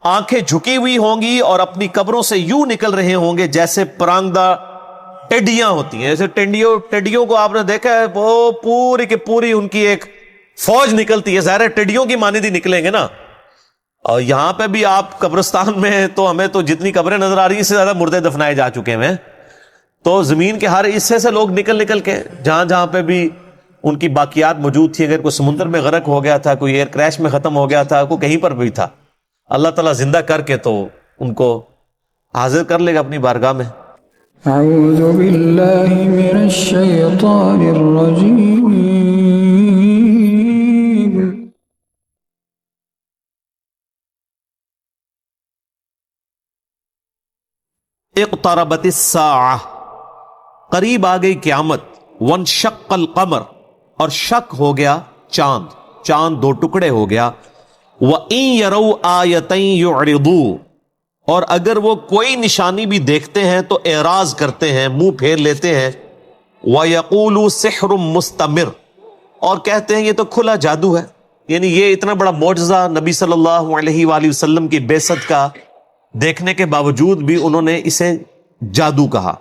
آنکھیں جھکی ہوئی ہوں گی اور اپنی قبروں سے یوں نکل رہے ہوں گے جیسے پرانگدہ ٹڈیاں ہوتی ہیں. جیسے ٹڈیوں کو آپ نے دیکھا ہے, وہ پوری کی پوری ان کی ایک فوج نکلتی ہے, ظاہر ہے ٹڈیوں کی مانند ہی نکلیں گے نا. اور یہاں پہ بھی آپ قبرستان میں تو ہمیں تو جتنی قبریں نظر آ رہی ہیں اس سے زیادہ مردے دفنائے جا چکے ہیں. تو زمین کے ہر حصے سے لوگ نکل کے جہاں جہاں پہ بھی ان کی باقیات موجود تھی, اگر کوئی سمندر میں غرق ہو گیا تھا, کوئی ایئر کریش میں ختم ہو گیا تھا, کوئی کہیں پر بھی تھا, اللہ تعالیٰ زندہ کر کے تو ان کو حاضر کر لے گا اپنی بارگاہ میں. اعوذ باللہ من الشیطان الرجیم. اقتربت الساعہ, قریب آ گئی قیامت. وانشق القمر, اور شک ہو گیا چاند, چاند دو ٹکڑے ہو گیا. وَإِن يَرَوْا آیَةً يُعْرِضُوا, اور اگر وہ کوئی نشانی بھی دیکھتے ہیں تو اعراض کرتے ہیں, منہ پھیر لیتے ہیں. وَيَقُولُوا سِحْرٌ مُسْتَمِرٌ, اور کہتے ہیں یہ تو کھلا جادو ہے. یعنی یہ اتنا بڑا معجزہ نبی صلی اللہ علیہ وآلہ وسلم کی بعثت کا دیکھنے کے باوجود بھی انہوں نے اسے جادو کہا.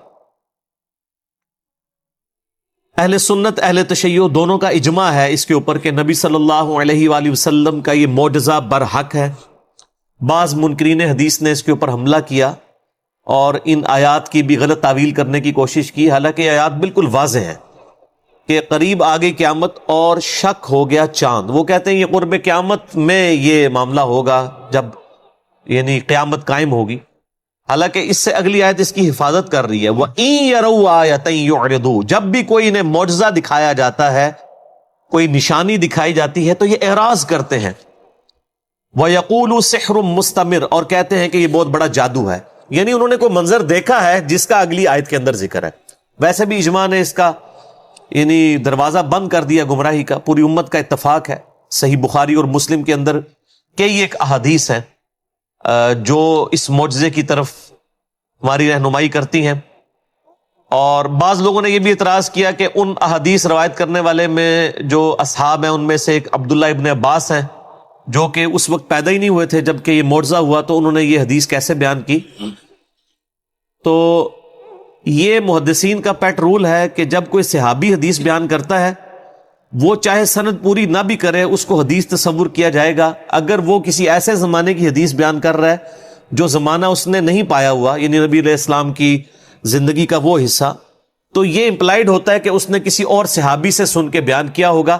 اہل سنت اہل تشیع دونوں کا اجماع ہے اس کے اوپر کہ نبی صلی اللہ علیہ وآلہ وسلم کا یہ معجزہ برحق ہے. بعض منکرین حدیث نے اس کے اوپر حملہ کیا اور ان آیات کی بھی غلط تعویل کرنے کی کوشش کی, حالانکہ یہ آیات بالکل واضح ہے کہ قریب آ گئی قیامت اور شک ہو گیا چاند. وہ کہتے ہیں یہ قرب قیامت میں یہ معاملہ ہوگا جب یعنی قیامت قائم ہوگی, حالانکہ اس سے اگلی آیت اس کی حفاظت کر رہی ہے. وَإِن يَرَوْا آیَةً يُعْرِضُوا, جب بھی کوئی انہیں معجزہ دکھایا جاتا ہے, کوئی نشانی دکھائی جاتی ہے تو یہ اعراض کرتے ہیں. وَيَقُولُوا سِحْرٌ مُسْتَمِرٌ, اور کہتے ہیں کہ یہ بہت بڑا جادو ہے. یعنی انہوں نے کوئی منظر دیکھا ہے جس کا اگلی آیت کے اندر ذکر ہے. ویسے بھی اجماع نے اس کا یعنی دروازہ بند کر دیا گمراہی کا, پوری امت کا اتفاق ہے. صحیح بخاری اور مسلم کے اندر کئی ایک احادیث ہیں جو اس معجزے کی طرف ہماری رہنمائی کرتی ہیں. اور بعض لوگوں نے یہ بھی اعتراض کیا کہ ان احادیث روایت کرنے والے میں جو اصحاب ہیں ان میں سے ایک عبداللہ ابن عباس ہیں, جو کہ اس وقت پیدا ہی نہیں ہوئے تھے جب کہ یہ معجزہ ہوا, تو انہوں نے یہ حدیث کیسے بیان کی. تو یہ محدثین کا پیٹ رول ہے کہ جب کوئی صحابی حدیث بیان کرتا ہے وہ چاہے سند پوری نہ بھی کرے اس کو حدیث تصور کیا جائے گا. اگر وہ کسی ایسے زمانے کی حدیث بیان کر رہا ہے جو زمانہ اس نے نہیں پایا ہوا, یعنی نبی علیہ السلام کی زندگی کا وہ حصہ, تو یہ امپلائڈ ہوتا ہے کہ اس نے کسی اور صحابی سے سن کے بیان کیا ہوگا.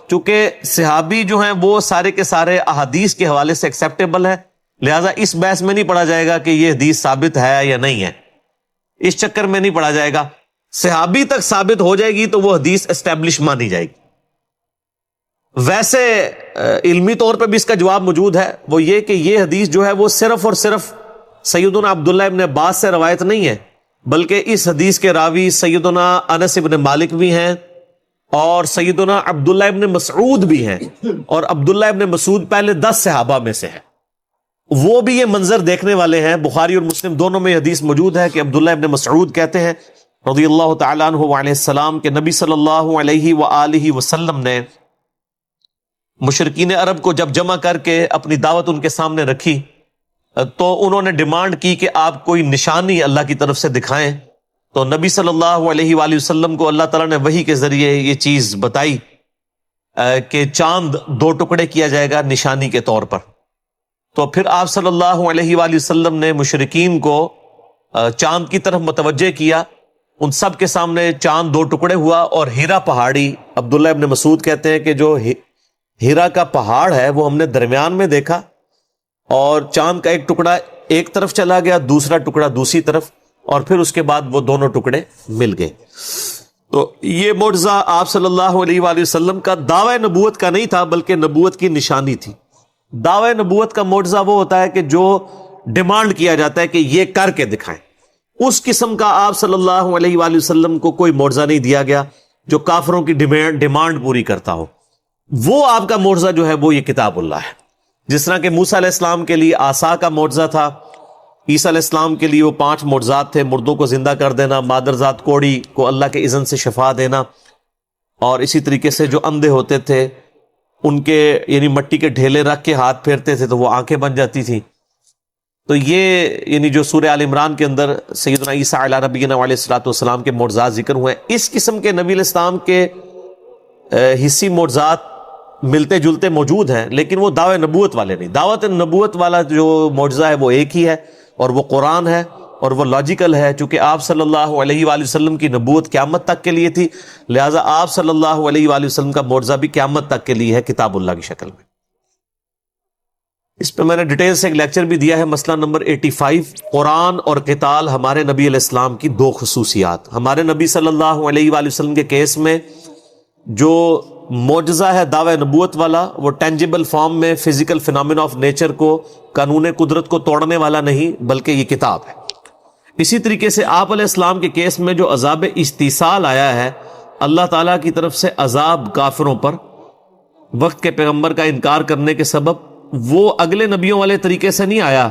چونکہ صحابی جو ہیں وہ سارے کے سارے احادیث کے حوالے سے ایکسیپٹیبل ہے, لہٰذا اس بحث میں نہیں پڑھا جائے گا کہ یہ حدیث ثابت ہے یا نہیں ہے, اس چکر میں نہیں پڑھا جائے گا. صحابی تک ثابت ہو جائے گی تو وہ حدیث اسٹیبلش مانی جائے گی. ویسے علمی طور پہ بھی اس کا جواب موجود ہے, وہ یہ کہ یہ حدیث جو ہے وہ صرف اور صرف سیدنا عبداللہ ابن عباس سے روایت نہیں ہے, بلکہ اس حدیث کے راوی سیدنا انس ابن مالک بھی ہیں اور سیدنا عبداللہ ابن مسعود بھی ہیں, اور عبداللہ ابن مسعود پہلے 10 صحابہ میں سے ہیں. وہ بھی یہ منظر دیکھنے والے ہیں. بخاری اور مسلم دونوں میں حدیث موجود ہے کہ عبداللہ ابن مسعود کہتے ہیں رضی اللہ تعالیٰ عنہ وعلیہ السلام کہ نبی صلی اللہ علیہ وآلہ وسلم نے مشرکین عرب کو جب جمع کر کے اپنی دعوت ان کے سامنے رکھی تو انہوں نے ڈیمانڈ کی کہ آپ کوئی نشانی اللہ کی طرف سے دکھائیں. تو نبی صلی اللہ علیہ وآلہ وسلم کو اللہ تعالیٰ نے وحی کے ذریعے یہ چیز بتائی کہ چاند 2 ٹکڑے کیا جائے گا نشانی کے طور پر. تو پھر آپ صلی اللہ علیہ وآلہ وسلم نے مشرکین کو چاند کی طرف متوجہ کیا. ان سب کے سامنے چاند 2 ٹکڑے ہوا, اور ہیرا پہاڑی, عبداللہ ابن مسعود کہتے ہیں کہ جو ہیرا کا پہاڑ ہے وہ ہم نے درمیان میں دیکھا, اور چاند کا ایک ٹکڑا ایک طرف چلا گیا, دوسرا ٹکڑا دوسری طرف, اور پھر اس کے بعد وہ دونوں ٹکڑے مل گئے. تو یہ معجزہ آپ صلی اللہ علیہ وآلہ وسلم کا دعوی نبوت کا نہیں تھا بلکہ نبوت کی نشانی تھی. دعوی نبوت کا معجزہ وہ ہوتا ہے کہ جو ڈیمانڈ کیا جاتا ہے کہ یہ کر کے دکھائیں. اس قسم کا آپ صلی اللہ علیہ وآلہ وسلم کو کوئی معجزہ نہیں دیا گیا جو کافروں کی ڈیمانڈ پوری کرتا ہو. وہ آپ کا معجزہ جو ہے وہ یہ کتاب اللہ ہے. جس طرح کہ موسیٰ علیہ السلام کے لیے عصا کا معجزہ تھا, عیسیٰ علیہ السلام کے لیے وہ 5 معجزات تھے, مردوں کو زندہ کر دینا, مادرزاد کوڑی کو اللہ کے اذن سے شفا دینا, اور اسی طریقے سے جو اندھے ہوتے تھے ان کے یعنی مٹی کے ڈھیلے رکھ کے ہاتھ پھیرتے تھے تو وہ آنکھیں بن جاتی تھی. تو یہ یعنی جو سورہ آل عمران کے اندر سیدنا عیسیٰ علیہ نبینا علیہ الصلوۃ والسلام کے معجزات ذکر ہوئے ہیں، اس قسم کے نبی علیہ السلام کے حصی معجزات ملتے جلتے موجود ہیں، لیکن وہ دعوے نبوت والے نہیں۔ دعوت نبوت والا جو معجزہ ہے وہ ایک ہی ہے، اور وہ قرآن ہے، اور وہ لاجیکل ہے، چونکہ آپ صلی اللہ علیہ وآلہ وسلم کی نبوت قیامت تک کے لیے تھی، لہٰذا آپ صلی اللہ علیہ وآلہ وسلم کا معجزہ بھی قیامت تک کے لیے ہے کتاب اللہ کی شکل میں۔ اس پہ میں نے ڈیٹیل سے ایک لیکچر بھی دیا ہے، مسئلہ نمبر 85، قرآن اور قتال ہمارے نبی علیہ السلام کی دو خصوصیات۔ ہمارے نبی صلی اللہ علیہ وآلہ وسلم کے کیس میں جو معجزہ ہے دعوی نبوت والا، وہ ٹینجیبل فارم میں فزیکل فینومینا آف نیچر کو، قانون قدرت کو توڑنے والا نہیں، بلکہ یہ کتاب ہے۔ اسی طریقے سے آپ علیہ السلام کے کیس میں جو عذاب استیصال آیا ہے، اللہ تعالیٰ کی طرف سے عذاب کافروں پر وقت کے پیغمبر کا انکار کرنے کے سبب، وہ اگلے نبیوں والے طریقے سے نہیں آیا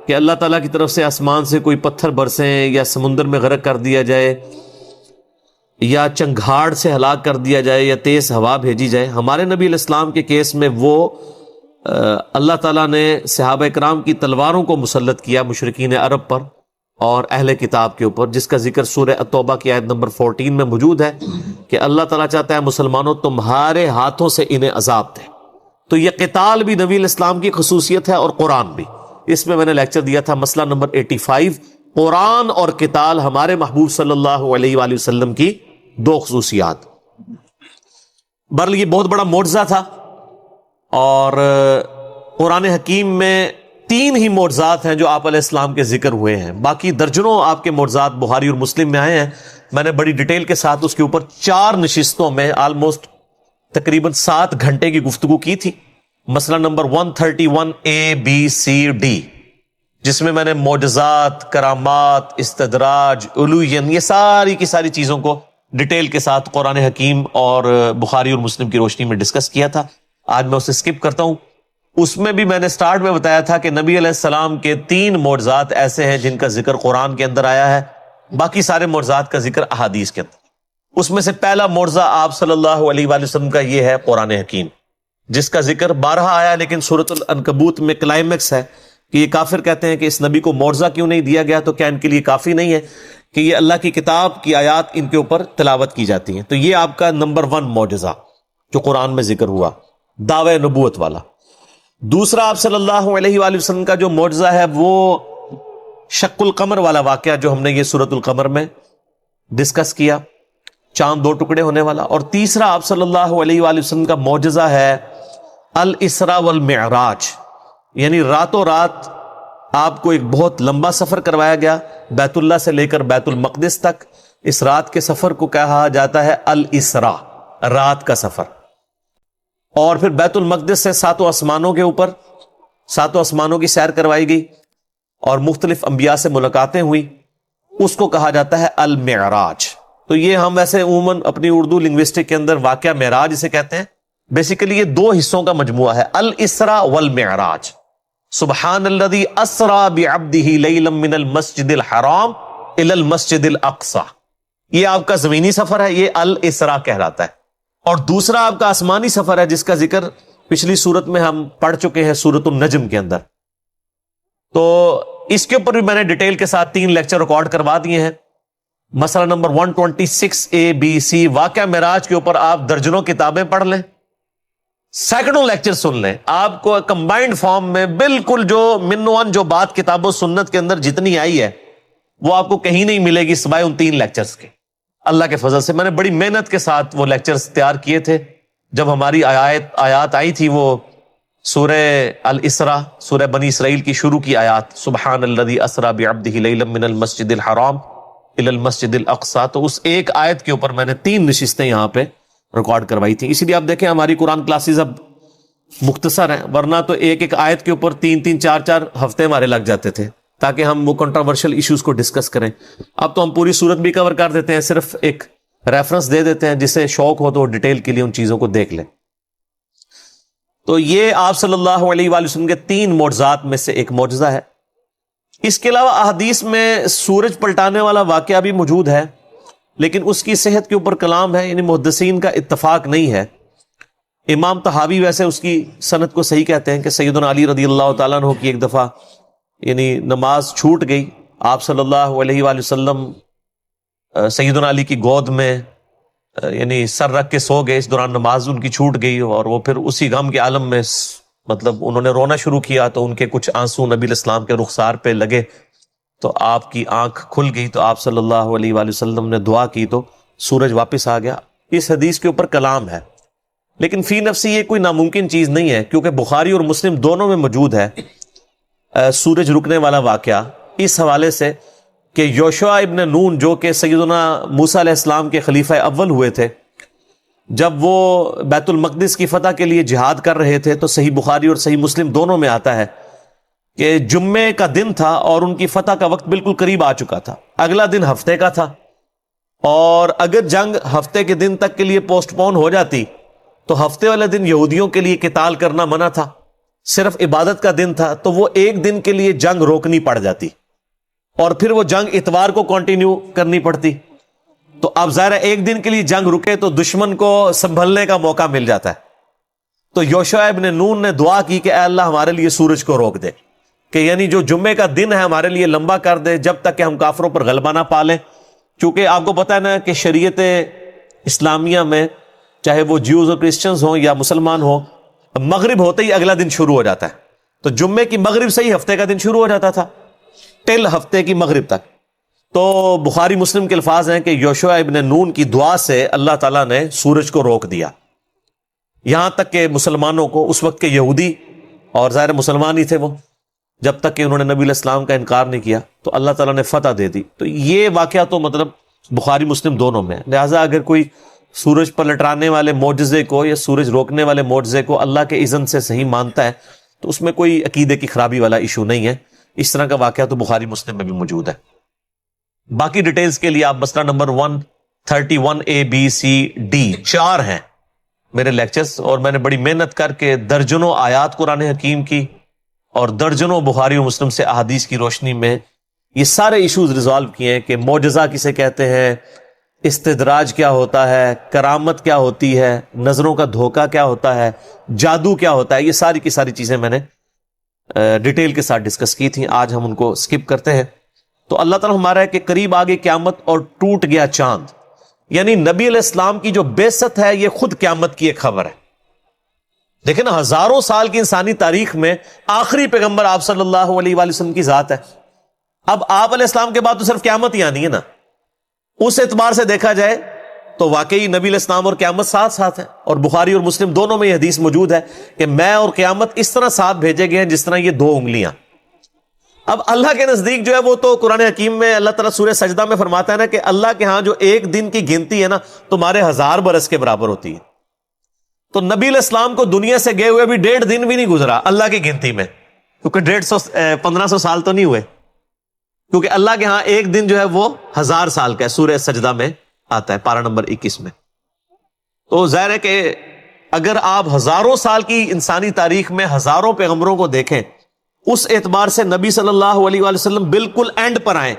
کہ اللہ تعالیٰ کی طرف سے آسمان سے کوئی پتھر برسیں یا سمندر میں غرق کر دیا جائے یا چنگھاڑ سے ہلاک کر دیا جائے یا تیز ہوا بھیجی جائے۔ ہمارے نبی علیہ السلام کے کیس میں وہ اللہ تعالیٰ نے صحابہ کرام کی تلواروں کو مسلط کیا مشرکین عرب پر اور اہل کتاب کے اوپر، جس کا ذکر سورہ التوبہ کی آیت نمبر 14 میں موجود ہے کہ اللہ تعالیٰ چاہتا ہے مسلمانوں تمہارے ہاتھوں سے انہیں عذاب دے۔ تو یہ قتال بھی نبی علیہ السلام کی خصوصیت ہے اور قرآن بھی۔ اس میں نے لیکچر دیا تھا، مسئلہ نمبر 85، قرآن اور قتال ہمارے محبوب صلی اللہ علیہ وآلہ وسلم کی دو خصوصیات۔ بہرحال یہ بہت بڑا معجزہ تھا، اور قرآن حکیم میں 3 ہی معجزات ہیں جو آپ علیہ السلام کے ذکر ہوئے ہیں، باقی درجنوں آپ کے معجزات بخاری اور مسلم میں آئے ہیں۔ میں نے بڑی ڈیٹیل کے ساتھ اس کے اوپر 4 نشستوں میں آلموسٹ تقریباً 7 گھنٹے کی گفتگو کی تھی۔ مسئلہ نمبر 131 ABCD، جس میں نے معجزات، کرامات، استدراج، علوین، یہ ساری کی ساری چیزوں کو ڈیٹیل کے ساتھ قرآن حکیم اور بخاری اور مسلم کی روشنی میں ڈسکس کیا تھا۔ آج میں اسے سکپ کرتا ہوں۔ اس میں بھی میں نے سٹارٹ میں بتایا تھا کہ نبی علیہ السلام کے 3 معجزات ایسے ہیں جن کا ذکر قرآن کے اندر آیا ہے، باقی سارے معجزات کا ذکر احادیث کے اندر۔ اس میں سے پہلا معجزہ آپ صلی اللہ علیہ وآلہ وسلم کا یہ ہے قرآن حکیم، جس کا ذکر 12 آیا، لیکن سورۃ العنکبوت میں کلائمیکس ہے کہ یہ کافر کہتے ہیں کہ اس نبی کو معجزہ کیوں نہیں دیا گیا، تو کیا ان کے لیے کافی نہیں ہے کہ یہ اللہ کی کتاب کی آیات ان کے اوپر تلاوت کی جاتی ہیں؟ تو یہ آپ کا نمبر 1 معجزہ جو قرآن میں ذکر ہوا، دعوی نبوت والا۔ دوسرا آپ صلی اللہ علیہ وآلہ وسلم کا جو معجزہ ہے وہ شق القمر والا واقعہ، جو ہم نے یہ سورۃ القمر میں ڈسکس کیا، چاند 2 ٹکڑے ہونے والا۔ اور تیسرا آپ صلی اللہ علیہ وآلہ وسلم کا معجزہ ہے الاسراء والمعراج، یعنی راتوں رات آپ کو ایک بہت لمبا سفر کروایا گیا بیت اللہ سے لے کر بیت المقدس تک۔ اس رات کے سفر کو کہا جاتا ہے الاسراء، رات کا سفر۔ اور پھر بیت المقدس سے 7 آسمانوں کے اوپر 7 آسمانوں کی سیر کروائی گئی اور مختلف انبیاء سے ملاقاتیں ہوئی، اس کو کہا جاتا ہے المعراج۔ تو یہ ہم ویسے عموماً اپنی اردو لنگوسٹک کے اندر واقعہ معراج اسے کہتے ہیں۔ بیسیکلی یہ 2 حصوں کا مجموعہ ہے، الاسراء والمعراج۔ سبحان الذی اسرا بعبدہ لیلا من المسجد الحرام الی المسجد الاقصی، یہ آپ کا زمینی سفر ہے، یہ الاسراء کہلاتا ہے۔ اور دوسرا آپ کا آسمانی سفر ہے، جس کا ذکر پچھلی سورت میں ہم پڑھ چکے ہیں، سورۃ النجم کے اندر۔ تو اس کے اوپر بھی میں نے ڈیٹیل کے ساتھ 3 لیکچر ریکارڈ کروا دیے ہیں۔ مسئلہ نمبر 126 ABC، واقعہ معراج کے اوپر آپ درجنوں کتابیں پڑھ لیں، سینکڑوں لیکچر سن لیں، آپ کو کمبائنڈ فارم میں بالکل جو منوان جو بات کتاب و سنت کے اندر جتنی آئی ہے وہ آپ کو کہیں نہیں ملے گی سوائے ان 3 لیکچرز کے۔ اللہ کے فضل سے میں نے بڑی محنت کے ساتھ وہ لیکچرز تیار کیے تھے۔ جب ہماری آیات آئی تھی وہ سورہ الاسراء، سورہ بنی اسرائیل کی شروع کی آیات، سبحان الذی اسرا بعبدہ لیلا من المسجد الحرام الی المسجد الاقصی، تو اس ایک آیت کے اوپر میں نے 3 نشستیں یہاں پہ ریکارڈ کروائی تھی۔ اسی لیے آپ دیکھیں ہماری قرآن کلاسز اب مختصر ہیں، ورنہ تو ایک آیت کے اوپر 3 4 ہفتے ہمارے لگ جاتے تھے تاکہ ہم وہ کنٹروورشل ایشوز کو ڈسکس کریں۔ اب تو ہم پوری صورت بھی کور کر دیتے ہیں، صرف ایک ریفرنس دے دیتے ہیں، جسے شوق ہو تو ڈیٹیل کے لیے ان چیزوں کو دیکھ لیں۔ تو یہ آپ صلی اللہ علیہ وآلہ وسلم کے 3 معجزات میں سے ایک معجزہ ہے۔ اس کے علاوہ احادیث میں سورج پلٹانے والا واقعہ بھی موجود ہے، لیکن اس کی صحت کے اوپر کلام ہے، یعنی محدثین کا اتفاق نہیں ہے۔ امام طحاوی ویسے اس کی سند کو صحیح کہتے ہیں کہ سیدنا علی رضی اللہ تعالیٰ عنہ کی ایک دفعہ یعنی نماز چھوٹ گئی، آپ صلی اللہ علیہ وآلہ وسلم سیدنا علی کی گود میں یعنی سر رکھ کے سو گئے، اس دوران نماز ان کی چھوٹ گئی، اور وہ پھر اسی غم کے عالم میں مطلب انہوں نے رونا شروع کیا، تو ان کے کچھ آنسو نبی علیہ السلام کے رخسار پہ لگے، تو آپ کی آنکھ کھل گئی، تو آپ صلی اللہ علیہ وآلہ وسلم نے دعا کی تو سورج واپس آ گیا۔ اس حدیث کے اوپر کلام ہے، لیکن فی نفسی یہ کوئی ناممکن چیز نہیں ہے، کیونکہ بخاری اور مسلم دونوں میں موجود ہے سورج رکنے والا واقعہ، اس حوالے سے کہ یوشع ابن نون جو کہ سیدنا موسیٰ علیہ السلام کے خلیفہ اول ہوئے تھے، جب وہ بیت المقدس کی فتح کے لیے جہاد کر رہے تھے، تو صحیح بخاری اور صحیح مسلم دونوں میں آتا ہے کہ جمعے کا دن تھا اور ان کی فتح کا وقت بالکل قریب آ چکا تھا، اگلا دن ہفتے کا تھا، اور اگر جنگ ہفتے کے دن تک کے لیے پوسٹ پون ہو جاتی تو ہفتے والے دن یہودیوں کے لیے قتال کرنا منع تھا، صرف عبادت کا دن تھا، تو وہ ایک دن کے لیے جنگ روکنی پڑ جاتی، اور پھر وہ جنگ اتوار کو کنٹینیو کرنی پڑتی۔ تو اب ظاہر ہے ایک دن کے لیے جنگ رکے تو دشمن کو سنبھلنے کا موقع مل جاتا ہے۔ تو یوشع ابن نون نے دعا کی کہ اے اللہ ہمارے لیے سورج کو روک دے، کہ یعنی جو جمعے کا دن ہے ہمارے لیے لمبا کر دے، جب تک کہ ہم کافروں پر غلبہ نہ پا لیں، چونکہ آپ کو پتہ ہے نا کہ شریعت اسلامیہ میں چاہے وہ جیوز اور کرسچنز ہوں یا مسلمان ہوں، مغرب ہوتے ہی اگلا دن شروع ہو جاتا ہے، تو جمعے کی مغرب سے ہی ہفتے کا دن شروع ہو جاتا تھا ٹل ہفتے کی مغرب تک۔ تو بخاری مسلم کے الفاظ ہیں کہ یوشع ابن نون کی دعا سے اللہ تعالیٰ نے سورج کو روک دیا، یہاں تک کہ مسلمانوں کو، اس وقت کے یہودی اور ظاہر مسلمان ہی تھے وہ، جب تک کہ انہوں نے نبی علیہ السلام کا انکار نہیں کیا تو اللہ تعالیٰ نے فتح دے دی۔ تو یہ واقعہ تو مطلب بخاری مسلم دونوں میں ہے، لہٰذا اگر کوئی سورج پلٹانے والے معجزے کو یا سورج روکنے والے معجزے کو اللہ کے اذن سے صحیح مانتا ہے تو اس میں کوئی عقیدے کی خرابی والا ایشو نہیں ہے۔ اس طرح کا واقعہ تو بخاری مسلم میں بھی موجود ہے۔ باقی ڈیٹیلز کے لیے آپ مسئلہ نمبر 131 ABCD 4 ہیں میرے لیکچرز، اور میں نے بڑی محنت کر کے درجنوں آیات قرآن حکیم کی اور درجنوں بخاری و مسلم سے احادیث کی روشنی میں یہ سارے ایشوز ریزالو کیے ہیں کہ معجزہ کسے کہتے ہیں، استدراج کیا ہوتا ہے، کرامت کیا ہوتی ہے، نظروں کا دھوکہ کیا ہوتا ہے، جادو کیا ہوتا ہے، یہ ساری کی ساری چیزیں میں نے ڈیٹیل کے ساتھ ڈسکس کی تھیں۔ آج ہم ان کو سکپ کرتے ہیں۔ تو اللہ تعالیٰ ہمارا ہے کہ قریب آگے قیامت اور ٹوٹ گیا چاند، یعنی نبی علیہ السلام کی جو بعثت ہے یہ خود قیامت کی ایک خبر ہے۔ دیکھیں نا، ہزاروں سال کی انسانی تاریخ میں آخری پیغمبر آپ صلی اللہ علیہ وآلہ وسلم کی ذات ہے۔ اب آپ علیہ السلام کے بعد تو صرف قیامت ہی آنی ہے نا، اس اعتبار سے دیکھا جائے تو واقعی نبی علیہ السلام اور قیامت ساتھ ساتھ ہے، اور بخاری اور مسلم دونوں میں یہ حدیث موجود ہے کہ میں اور قیامت اس طرح ساتھ بھیجے گئے ہیں جس طرح یہ دو انگلیاں۔ اب اللہ کے نزدیک جو ہے وہ تو قرآن حکیم میں اللہ تعالیٰ سورہ سجدہ میں فرماتا ہے نا کہ اللہ کے ہاں جو ایک دن کی گنتی ہے نا تمہارے 1000 برس کے برابر ہوتی ہے۔ تو نبی علیہ السلام کو دنیا سے گئے ہوئے ابھی 1.5 دن بھی نہیں گزرا اللہ کی گنتی میں، کیونکہ 1500 سال تو نہیں ہوئے، کیونکہ اللہ کے ہاں ایک دن جو ہے وہ 1000 سال کا ہے، سورہ سجدہ میں آتا ہے پارہ نمبر 21 میں۔ تو ظاہر ہے کہ اگر آپ ہزاروں سال کی انسانی تاریخ میں ہزاروں پیغمبروں کو دیکھیں، اس اعتبار سے نبی صلی اللہ علیہ وآلہ وسلم بالکل اینڈ پر آئیں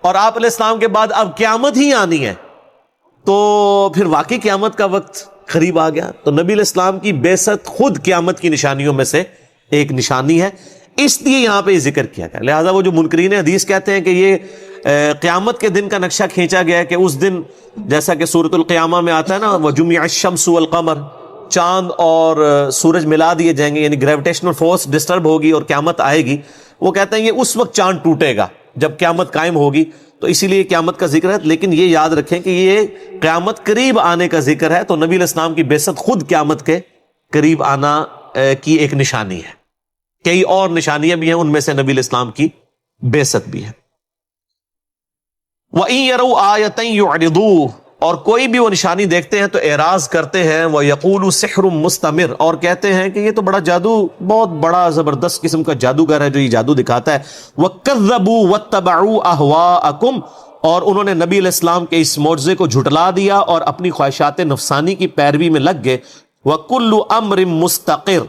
اور آپ علیہ السلام کے بعد اب قیامت ہی آنی ہے، تو پھر واقعی قیامت کا وقت قریب آ گیا۔ تو نبی علیہ السلام کی بعثت خود قیامت کی نشانیوں میں سے ایک نشانی ہے، اس لیے یہاں پہ یہ ذکر کیا گیا۔ لہٰذا وہ جو منکرین حدیث کہتے ہیں کہ یہ قیامت کے دن کا نقشہ کھینچا گیا ہے کہ اس دن جیسا کہ سورۃ القیامہ میں آتا ہے نا، وَجُمِعَ الشَّمْسُ وَالْقَمَرُ، چاند اور سورج ملا دیے جائیں گے، یعنی گریویٹیشنل فورس ڈسٹرب ہوگی اور قیامت آئے گی۔ وہ کہتے ہیں یہ اس وقت چاند ٹوٹے گا جب قیامت قائم ہوگی، تو اسی لیے قیامت کا ذکر ہے۔ لیکن یہ یاد رکھیں کہ یہ قیامت قریب آنے کا ذکر ہے، تو نبی علیہ السلام کی بعثت خود قیامت کے قریب آنا کی ایک نشانی ہے۔ کئی اور نشانیاں بھی ہیں، ان میں سے نبی علیہ السلام کی بعثت بھی ہے۔ وَإِن يَرَوْا آیَةً يُعْرِضُوا، اور کوئی بھی وہ نشانی دیکھتے ہیں تو اعراض کرتے ہیں، وَيَقُولُ سِحْرٌ مُسْتَمِرٌ، اور کہتے ہیں کہ یہ تو بڑا جادو، بہت بڑا زبردست قسم کا جادوگر ہے جو یہ جادو دکھاتا ہے۔ وَكَذَّبُوا وَاتَّبَعُوا أَهْوَاءَكُمْ، اور انہوں نے نبی علیہ السلام کے اس معجزے کو جھٹلا دیا اور اپنی خواہشات نفسانی کی پیروی میں لگ گئے۔ وَكُلُّ أَمْرٍ مُسْتَقِرٌ،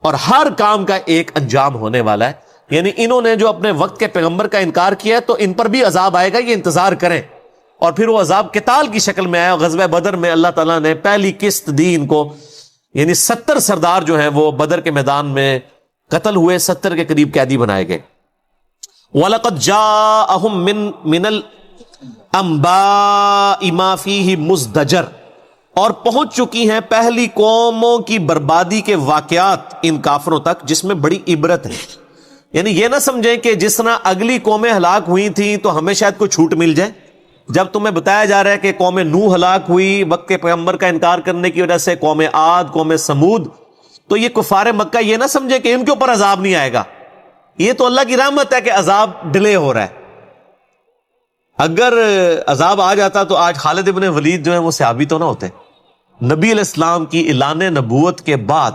اور ہر کام کا ایک انجام ہونے والا ہے، یعنی انہوں نے جو اپنے وقت کے پیغمبر کا انکار کیا ہے تو ان پر بھی عذاب آئے گا، یہ انتظار کریں۔ اور پھر وہ عذاب قتال کی شکل میں آیا۔ غزوہ بدر میں اللہ تعالیٰ نے پہلی قسط دی ان کو، یعنی 70 سردار جو ہیں وہ بدر کے میدان میں قتل ہوئے، 70 کے قریب قیدی بنائے گئے۔ وَلَقَدْ جَاءَهُم مِّنَ الْأَنْبَاءِ مَا فِيهِ مُزْدَجَرٌ، اور پہنچ چکی ہیں پہلی قوموں کی بربادی کے واقعات ان کافروں تک جس میں بڑی عبرت ہے. یعنی یہ نہ سمجھیں کہ جس طرح اگلی قومیں ہلاک ہوئی تھیں تو ہمیں شاید کوئی چھوٹ مل جائے. جب تمہیں بتایا جا رہا ہے کہ قوم نوح ہلاک ہوئی وقت کے پیغمبر کا انکار کرنے کی وجہ سے، قوم عاد، قوم سمود، تو یہ کفار مکہ یہ نہ سمجھے کہ ان کے اوپر عذاب نہیں آئے گا. یہ تو اللہ کی رحمت ہے کہ عذاب ڈیلے ہو رہا ہے. اگر عذاب آ جاتا تو آج خالد ابن ولید جو ہیں وہ صحابی تو نہ ہوتے. نبی علیہ السلام کی اعلان نبوت کے بعد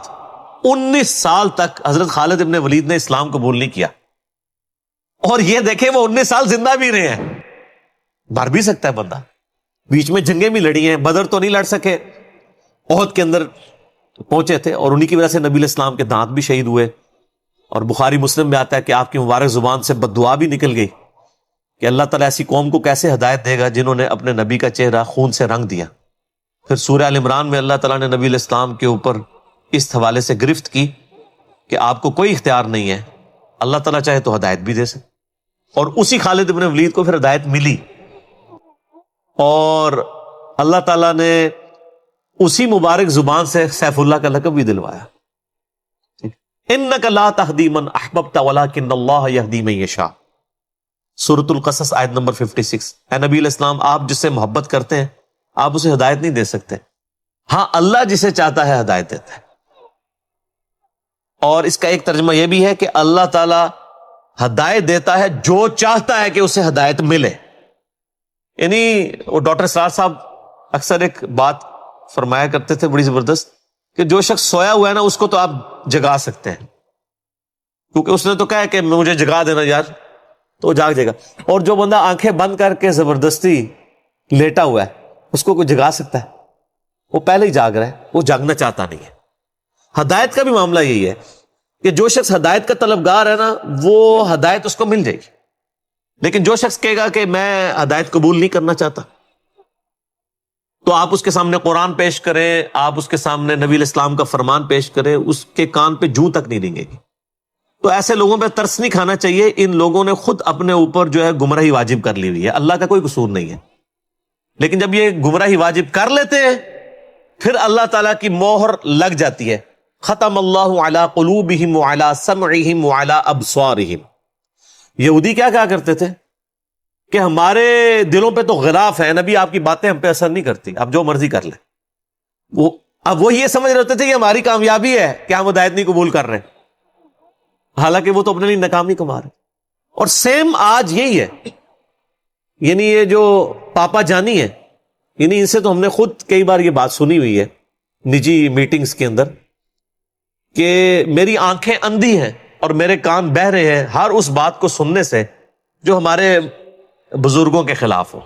19 سال تک حضرت خالد ابن ولید نے اسلام قبول نہیں کیا، اور یہ دیکھیں وہ 19 سال زندہ بھی رہے ہیں. مر بھی سکتا ہے بندہ، بیچ میں جنگیں بھی لڑی ہیں، بدر تو نہیں لڑ سکے، احد کے اندر پہنچے تھے اور انہی کی وجہ سے نبی علیہ السلام کے دانت بھی شہید ہوئے. اور بخاری مسلم میں آتا ہے کہ آپ کی مبارک زبان سے بد دعا بھی نکل گئی کہ اللہ تعالیٰ ایسی قوم کو کیسے ہدایت دے گا جنہوں نے اپنے نبی کا چہرہ خون سے رنگ دیا. پھر سورہ ال عمران میں اللہ تعالیٰ نے نبی علیہ السلام کے اوپر اس حوالے سے گرفت کی کہ آپ کو کوئی اختیار نہیں ہے، اللہ تعالیٰ چاہے تو ہدایت بھی دے سکے. اور اسی خالد ابن ولید کو پھر ہدایت ملی اور اللہ تعالیٰ نے اسی مبارک زبان سے سیف اللہ کا لقب بھی دلوایا. اِنَّكَ لَا تَهْدِي مَنْ أَحْبَبْتَ وَلَكِنَّ اللَّهَ يَهْدِي مَن يَشَاءُ. سورۃ القصص آیت نمبر 56. اے نبی علیہ السلام، آپ جس سے محبت کرتے ہیں آپ اسے ہدایت نہیں دے سکتے، ہاں اللہ جسے چاہتا ہے ہدایت دیتا ہے. اور اس کا ایک ترجمہ یہ بھی ہے کہ اللہ تعالی ہدایت دیتا ہے جو چاہتا ہے کہ اسے ہدایت ملے. یعنی وہ ڈاکٹر سرار صاحب اکثر ایک بات فرمایا کرتے تھے بڑی زبردست کہ جو شخص سویا ہوا ہے نا اس کو تو آپ جگا سکتے ہیں، کیونکہ اس نے تو کہا کہ مجھے جگا دینا یار، تو وہ جاگ جائے گا. اور جو بندہ آنکھیں بند کر کے زبردستی لیٹا ہوا ہے اس کو کوئی جگا سکتا ہے؟ وہ پہلے ہی جاگ رہا ہے، وہ جاگنا چاہتا نہیں ہے. ہدایت کا بھی معاملہ یہی ہے کہ جو شخص ہدایت کا طلبگار ہے نا وہ ہدایت اس کو مل جائے گی. لیکن جو شخص کہے گا کہ میں ہدایت قبول نہیں کرنا چاہتا، تو آپ اس کے سامنے قرآن پیش کریں، آپ اس کے سامنے نبی علیہ السلام کا فرمان پیش کریں، اس کے کان پہ جوں تک نہیں رینگے گی. تو ایسے لوگوں پہ ترس نہیں کھانا چاہیے. ان لوگوں نے خود اپنے اوپر جو ہے گمراہی واجب کر لی ہوئی ہے، اللہ کا کوئی قصور نہیں ہے. لیکن جب یہ گمراہی واجب کر لیتے ہیں پھر اللہ تعالیٰ کی مہر لگ جاتی ہے. ختم اللہ علی قلوبہم وعلی سمعہم وعلی ابصارہم. یہودی کیا کہا کرتے تھے کہ ہمارے دلوں پہ تو غلاف ہے، نبی آپ کی باتیں ہم پہ اثر نہیں کرتی، آپ جو مرضی کر لیں. اب وہ یہ سمجھ رہے ہوتے تھے کہ ہماری کامیابی ہے کہ ہم ہدایت نہیں قبول کر رہے، حالانکہ وہ تو اپنے لیے ناکامی کما رہے. اور سیم آج یہی ہے. یعنی یہ جو پاپا جانی ہے، یعنی ان سے تو ہم نے خود کئی بار یہ بات سنی ہوئی ہے نجی میٹنگز کے اندر کہ میری آنکھیں اندھی ہیں اور میرے کان بہہ رہے ہیں ہر اس بات کو سننے سے جو ہمارے بزرگوں کے خلاف ہو.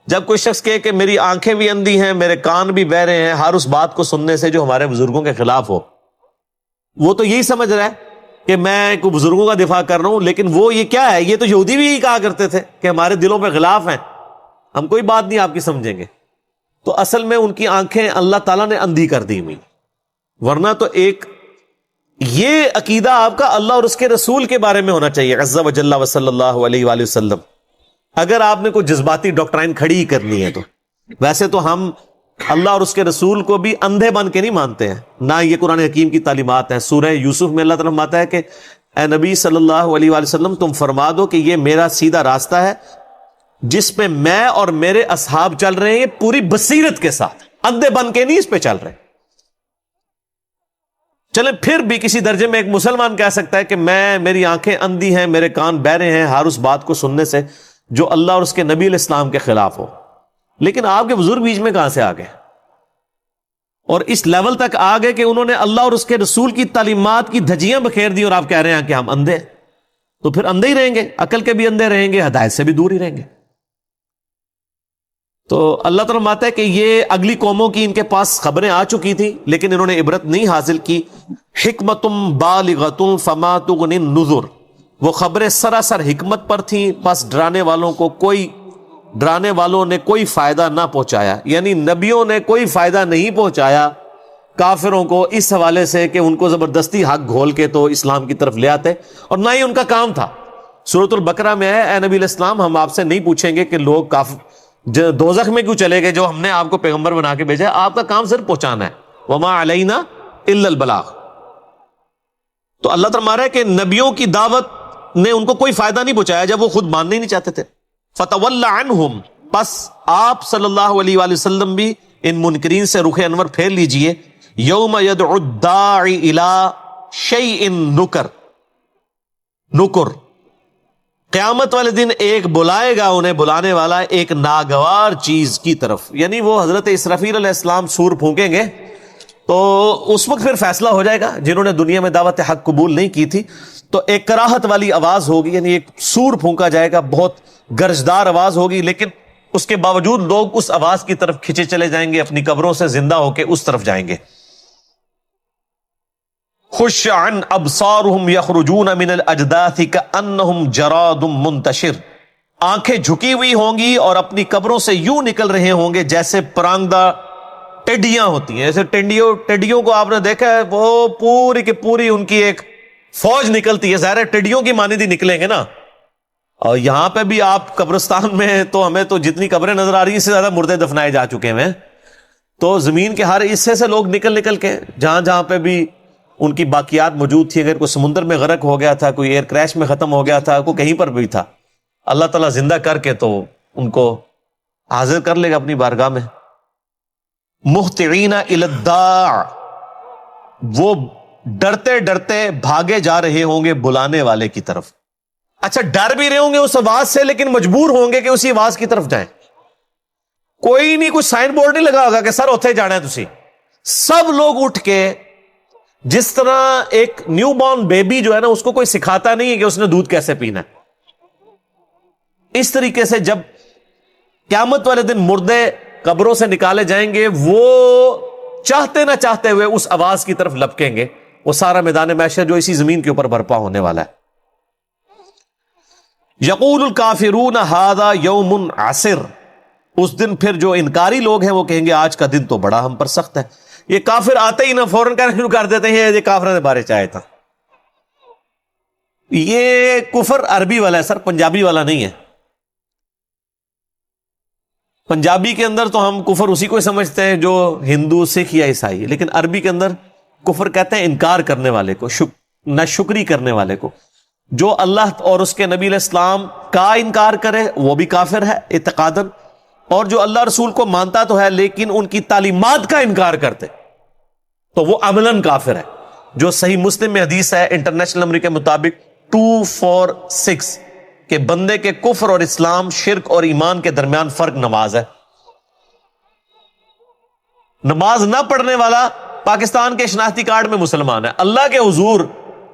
جب کوئی شخص کہے کہ میری آنکھیں بھی اندھی ہیں، میرے کان بھی بہہ رہے ہیں ہر اس بات کو سننے سے جو ہمارے بزرگوں کے خلاف ہو، وہ تو یہی سمجھ رہا ہے کہ میں کوئی بزرگوں کا دفاع کر رہا ہوں. لیکن وہ یہ کیا ہے، یہ تو یہودی بھی یہی کہا کرتے تھے کہ ہمارے دلوں پہ غلاف ہیں، ہم کوئی بات نہیں آپ کی سمجھیں گے. تو اصل میں ان کی آنکھیں اللہ تعالیٰ نے اندھی کر دی ہوئی. ورنہ تو ایک یہ عقیدہ آپ کا اللہ اور اس کے رسول کے بارے میں ہونا چاہیے عز و جل و صلی اللہ علیہ وآلہ وسلم. اگر آپ نے کوئی جذباتی ڈاکٹرائن کھڑی کرنی ہے تو ویسے تو ہم اللہ اور اس کے رسول کو بھی اندھے بن کے نہیں مانتے ہیں، نہ یہ قرآن حکیم کی تعلیمات ہیں. سورہ یوسف میں اللہ تعالیٰ فرماتا ہے کہ اے نبی صلی اللہ علیہ وآلہ وسلم تم فرما دو کہ یہ میرا سیدھا راستہ ہے جس پہ میں اور میرے اصحاب چل رہے ہیں پوری بصیرت کے ساتھ، اندھے بن کے نہیں اس پہ چل رہے. چلیں پھر بھی کسی درجے میں ایک مسلمان کہہ سکتا ہے کہ میری آنکھیں اندھی ہیں، میرے کان بہرے ہیں ہر اس بات کو سننے سے جو اللہ اور اس کے نبی علیہ السلام کے خلاف ہو. لیکن آپ کے بزرگ بیچ میں کہاں سے آ گئے اور اس لیول تک آ گئے کہ انہوں نے اللہ اور اس کے رسول کی تعلیمات کی دھجیاں بکھیر دی اور آپ کہہ رہے ہیں کہ ہم اندھے ہیں. تو پھر اندھے ہی رہیں گے، عقل کے بھی اندھے رہیں گے، ہدایت سے بھی دور ہی رہیں گے. تو اللہ تعالیٰ فرماتا ہے کہ یہ اگلی قوموں کی ان کے پاس خبریں آ چکی تھیں لیکن انہوں نے عبرت نہیں حاصل کی. حکمتم بالغۃ فما تغنی النذر، وہ خبریں سراسر حکمت پر تھیں بس ڈرانے والوں نے کوئی فائدہ نہ پہنچایا. یعنی نبیوں نے کوئی فائدہ نہیں پہنچایا کافروں کو اس حوالے سے کہ ان کو زبردستی حق گھول کے تو اسلام کی طرف لے آتے، اور نہ ہی ان کا کام تھا. سورۃ البقرہ میں ہے اے نبی علیہ السلام ہم آپ سے نہیں پوچھیں گے کہ لوگ دوزخ میں کیوں چلے گئے جو ہم نے آپ کو پیغمبر بنا کے بھیجا ہے، آپ کا کام صرف پہنچانا ہے، وما علینا الا البلاغ۔ تو اللہ تعالیٰ رہا ہے کہ نبیوں کی دعوت نے ان کو کوئی فائدہ نہیں پہنچایا جب وہ خود ماننے ہی نہیں چاہتے تھے۔ فتول عنہم، پس آپ صلی اللہ علیہ وآلہ وسلم بھی ان منکرین سے رخ انور پھیر لیجئے۔ یوم یدعو الداعی الی شیء نکر، قیامت والے دن ایک بلائے گا انہیں بلانے والا ایک ناگوار چیز کی طرف، یعنی وہ حضرت اسرافیل علیہ السلام سور پھونکیں گے تو اس وقت پھر فیصلہ ہو جائے گا۔ جنہوں نے دنیا میں دعوت حق قبول نہیں کی تھی تو ایک کراہت والی آواز ہوگی، یعنی ایک سور پھونکا جائے گا، بہت گرجدار آواز ہوگی، لیکن اس کے باوجود لوگ اس آواز کی طرف کھچے چلے جائیں گے، اپنی قبروں سے زندہ ہو کے اس طرف جائیں گے۔ خش عن ابصارهم یخرجون من الاجداث کانہم جراد منتشر، آنکھیں جھکی ہوئی ہوں گی اور اپنی قبروں سے یوں نکل رہے ہوں گے جیسے پرانگدہ ٹڈیاں ہوتی ہیں۔ ایسے ٹڈیوں کو آپ نے دیکھا ہے، وہ پوری کی پوری ان کی ایک فوج نکلتی ہے، ظاہر ہے ٹڈیوں کی مانند ہی نکلیں گے نا۔ اور یہاں پہ بھی آپ قبرستان میں تو ہمیں تو جتنی قبریں نظر آ رہی ہیں اس سے زیادہ مردے دفنائے جا چکے ہیں، تو زمین کے ہر حصے سے لوگ نکل کے جہاں جہاں پہ بھی ان کی باقیات موجود تھی، اگر کوئی سمندر میں غرق ہو گیا تھا، کوئی ایئر کریش میں ختم ہو گیا تھا، کوئی کہیں پر بھی تھا، اللہ تعالیٰ زندہ کر کے تو ان کو حاضر کر لے گا اپنی بارگاہ میں۔ مہطعین الی الداع، وہ ڈرتے ڈرتے بھاگے جا رہے ہوں گے بلانے والے کی طرف۔ اچھا ڈر بھی رہے ہوں گے اس آواز سے، لیکن مجبور ہوں گے کہ اسی آواز کی طرف جائیں۔ کوئی نہیں، کوئی سائن بورڈ نہیں لگا ہوگا کہ سر اتھے جانا ہے تسی۔ سب لوگ اٹھ کے، جس طرح ایک نیو بورن بیبی جو ہے نا اس کو کوئی سکھاتا نہیں ہے کہ اس نے دودھ کیسے پینا ہے، اس طریقے سے جب قیامت والے دن مردے قبروں سے نکالے جائیں گے، وہ چاہتے نہ چاہتے ہوئے اس آواز کی طرف لپکیں گے، وہ سارا میدان محشر جو اسی زمین کے اوپر برپا ہونے والا ہے۔ یقول الکافرون ھذا یوم عسر، اس دن پھر جو انکاری لوگ ہیں وہ کہیں گے آج کا دن تو بڑا ہم پر سخت ہے۔ یہ کافر آتے ہی نہ فوراً کہنا شروع کر دیتے ہیں یہ کافروں نے بارے چاہے تھا۔ یہ کفر عربی والا ہے سر، پنجابی والا نہیں ہے۔ پنجابی کے اندر تو ہم کفر اسی کو سمجھتے ہیں جو ہندو، سکھ یا عیسائی، لیکن عربی کے اندر کفر کہتے ہیں انکار کرنے والے کو، ناشکری کرنے والے کو۔ جو اللہ اور اس کے نبی علیہ السلام کا انکار کرے وہ بھی کافر ہے اعتقاداً، اور جو اللہ رسول کو مانتا تو ہے لیکن ان کی تعلیمات کا انکار کرتے تو وہ عملاً کافر ہے۔ جو صحیح مسلم میں حدیث ہے انٹرنیشنل نمبر کے مطابق 246 کہ بندے کے کفر اور اسلام، شرک اور ایمان کے درمیان فرق نماز ہے۔ نماز نہ پڑھنے والا پاکستان کے شناختی کارڈ میں مسلمان ہے، اللہ کے حضور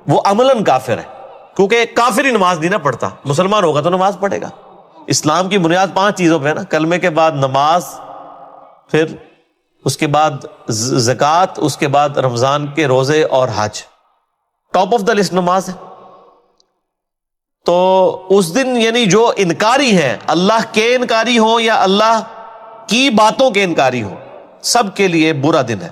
وہ عملاً کافر ہے، کیونکہ کافر ہی نماز نہیں نہ پڑھتا، مسلمان ہوگا تو نماز پڑھے گا۔ اسلام کی بنیاد 5 چیزوں پہ ہے نا، کلمے کے بعد نماز، پھر اس کے بعد زکوٰۃ، اس کے بعد رمضان کے روزے اور حج، ٹاپ آف دا لسٹ نماز ہے۔ تو اس دن یعنی جو انکاری ہیں، اللہ کے انکاری ہوں یا اللہ کی باتوں کے انکاری ہوں، سب کے لیے برا دن ہے۔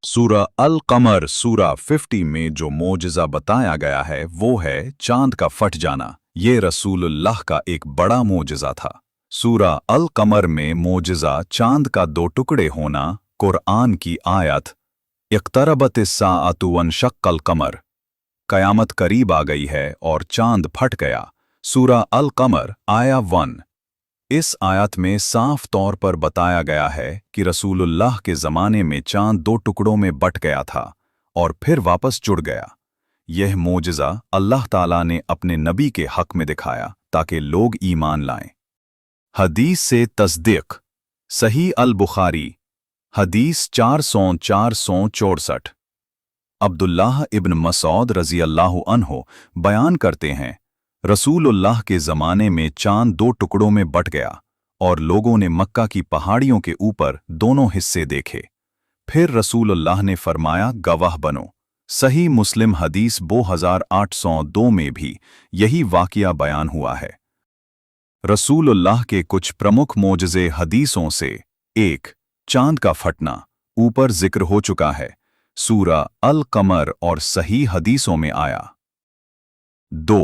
سورہ القمر سورہ 50 میں جو معجزہ بتایا گیا ہے وہ ہے چاند کا پھٹ جانا۔ یہ رسول اللہ کا ایک بڑا معجزہ تھا۔ سورہ القمر میں معجزہ چاند کا 2 ٹکڑے ہونا، قرآن کی آیت اقتربت الساعۃ وانشق القمر، قیامت قریب آ گئی ہے اور چاند پھٹ گیا۔ سورہ القمر آیا 1۔ اس آیت میں صاف طور پر بتایا گیا ہے کہ رسول اللہ کے زمانے میں چاند 2 ٹکڑوں میں بٹ گیا تھا اور پھر واپس جڑ گیا۔ یہ معجزہ اللہ تعالیٰ نے اپنے نبی کے حق میں دکھایا تاکہ لوگ ایمان لائیں۔ حدیث سے تصدیق، صحیح البخاری حدیث 464۔ عبداللہ ابن مسعود رضی اللہ عنہ بیان کرتے ہیں، رسول اللہ کے زمانے میں چاند 2 ٹکڑوں میں بٹ گیا اور لوگوں نے مکہ کی پہاڑیوں کے اوپر دونوں حصے دیکھے۔ پھر رسول اللہ نے فرمایا گواہ بنو۔ صحیح مسلم حدیث 2802 میں بھی یہی واقعہ بیان ہوا ہے۔ رسول اللہ کے کچھ پرمکھ معجزے حدیثوں سے، 1 چاند کا پھٹنا اوپر ذکر ہو چکا ہے، سورہ القمر اور صحیح حدیثوں میں آیا۔ 2.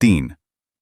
3.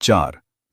4.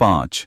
5.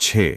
6.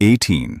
18.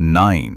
9.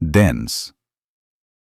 10.